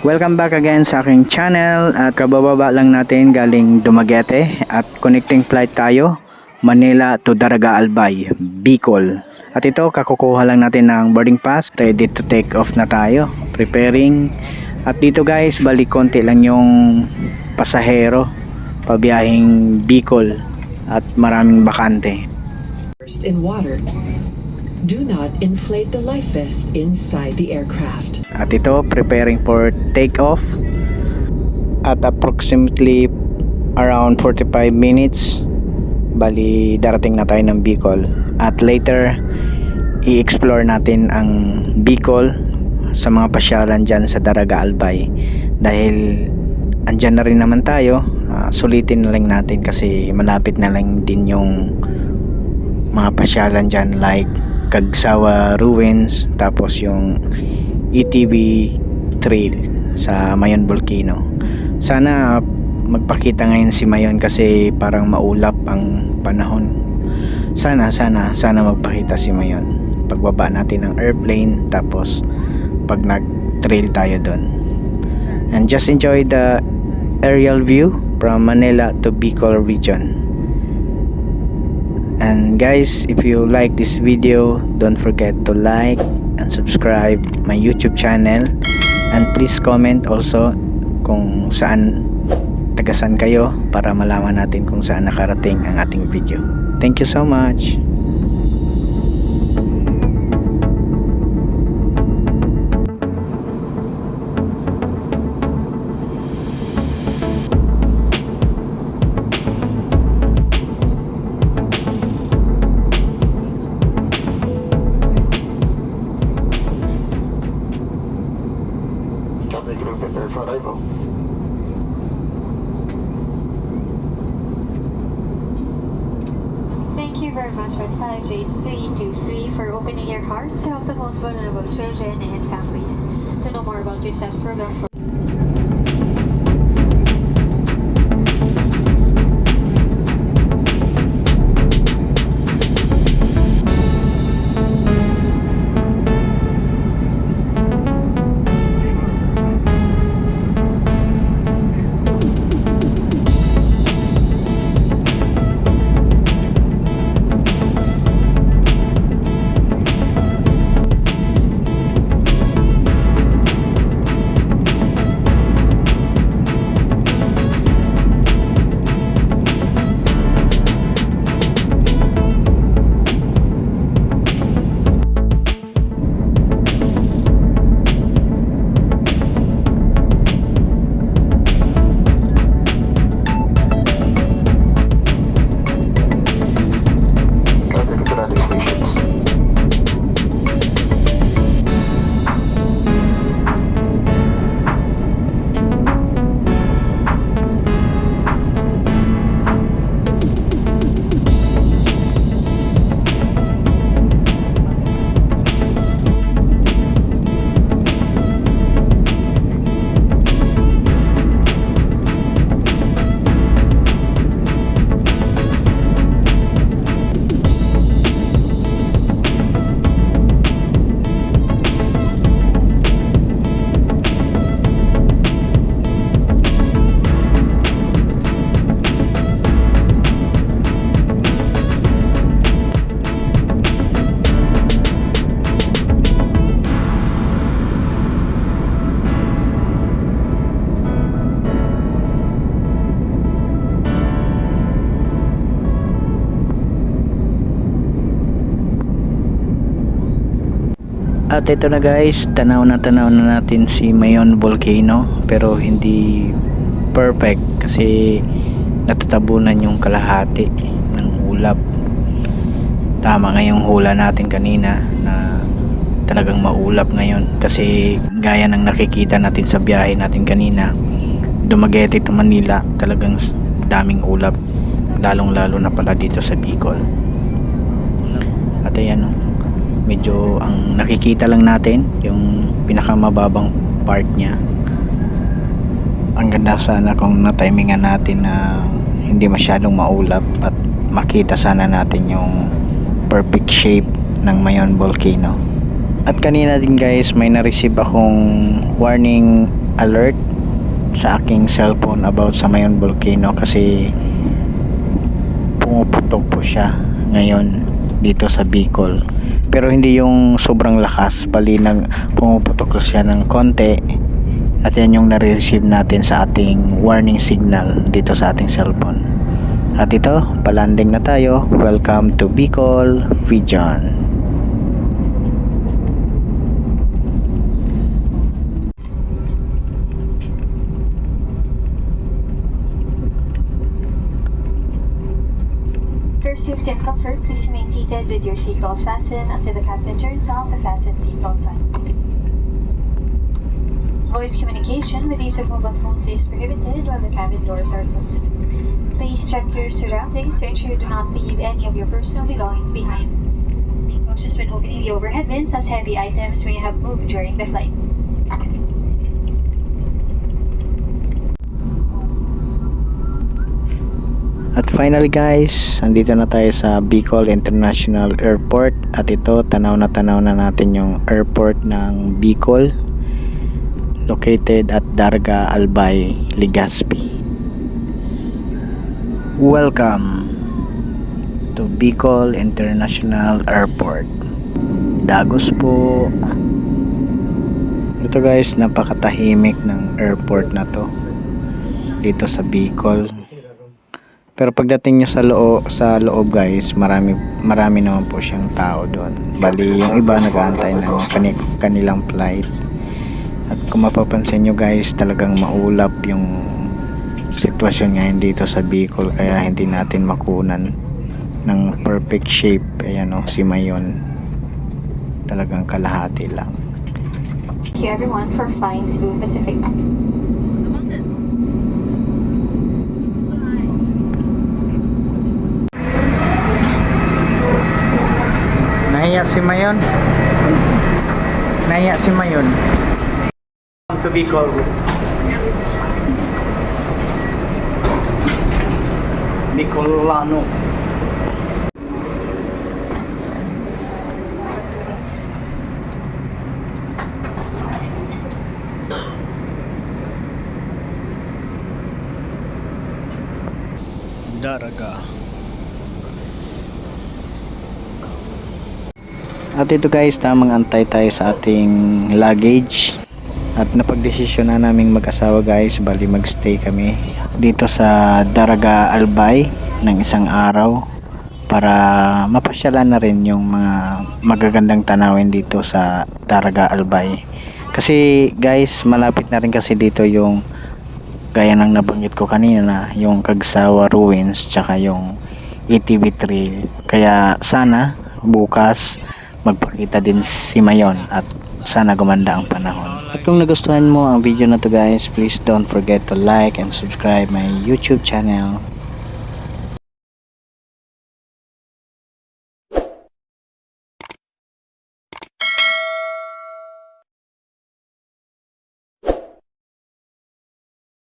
Welcome back again sa aking channel at kabababa lang natin galing Dumaguete at connecting flight tayo Manila to Daraga Albay, Bicol. At ito kakukuha lang natin ng boarding pass, ready to take off na tayo, preparing. At dito guys, balik konti lang yung pasahero pabiyahing Bicol at maraming bakante. First in water. Do not inflate the life vest inside the aircraft. At ito, preparing for takeoff at approximately around 45 minutes. Bali, darating na tayo ng Bicol. At later, i-explore natin ang Bicol sa mga pasyalan dyan sa Daraga Albay. Dahil andyan na rin naman tayo, sulitin na lang natin kasi malapit na lang din yung mga pasyalan dyan like Cagsawa Ruins, tapos yung ETV Trail sa Mayon Volcano. Sana magpakita ngayon si Mayon kasi parang maulap ang panahon. Sana magpakita si Mayon pagbaba natin ng airplane, tapos pag nag-trail tayo doon. And just enjoy the aerial view from Manila to Bicol region. And guys, if you like this video, don't forget to like and subscribe my YouTube channel, and please comment also kung saan tagasan kayo para malaman natin kung saan nakarating ang ating video. Thank you so much. Thank you very much for 5J323 for opening your hearts to help the most vulnerable children and families. To know more about UNICEF program for At ito na guys, tanaw na natin si Mayon Volcano, pero hindi perfect kasi natatabunan yung kalahati ng ulap. Tama nga yung hula natin kanina na talagang maulap ngayon kasi gaya ng nakikita natin sa biyahe natin kanina, Dumaguete to Manila, talagang daming ulap, lalong lalo na pala dito sa Bicol. At ayan, medyo ang nakikita lang natin yung pinakamababang part niya. Ang ganda sana kung na-timingan natin na hindi masyadong maulap at makita sana natin yung perfect shape ng Mayon Volcano. At kanina din guys, may na-receive akong warning alert sa aking cellphone about sa Mayon Volcano kasi pumuputok po siya ngayon dito sa Bicol, pero hindi yung sobrang lakas, bali pumuputok siya ng konti, at yan yung nare-receive natin sa ating warning signal dito sa ating cellphone. At ito, palanding na tayo. Welcome to Bicol Region. For safety and comfort, please remain seated with your seatbelts fastened until the captain turns off the fasten seatbelt sign. Voice communication with use of mobile phones is prohibited while the cabin doors are closed. Please check your surroundings to ensure you do not leave any of your personal belongings behind. Be cautious when opening the overhead bins as heavy items may have moved during the flight. At finally guys, andito na tayo sa Bicol International Airport, at ito tanaw na natin yung airport ng Bicol, located at Darga Albay, Legazpi. Welcome to Bicol International Airport. Dagos po. Ito guys, napakatahimik ng airport na to dito sa Bicol. Pero pagdating nyo sa loob guys, marami naman po siyang tao doon. Bali yung iba nag-aantay ng kanilang flight. At kung mapapansin nyo guys, talagang maulap yung sitwasyon ngayon dito sa Bicol, kaya hindi natin makunan ng perfect shape. Ayan o, si Mayon, talagang kalahati lang. Thank you everyone for flying Cebu Pacific. Nahiya si Mayon. To Bicol. Bicolano. Daraga. At ito guys, tamang antay tayo sa ating luggage. At napagdesisyon na naming mag-asawa guys, bali magstay kami dito sa Daraga Albay ng isang araw para mapasyalan na rin yung mga magagandang tanawin dito sa Daraga Albay. Kasi guys, malapit na rin kasi dito yung gaya ng nabanggit ko kanina, yung Kagsawa Ruins tsaka yung ATV Trail. Kaya sana bukas magpakita din si Mayon at sana gumanda ang panahon. At kung nagustuhan mo ang video na to guys, please don't forget to like and subscribe my YouTube channel.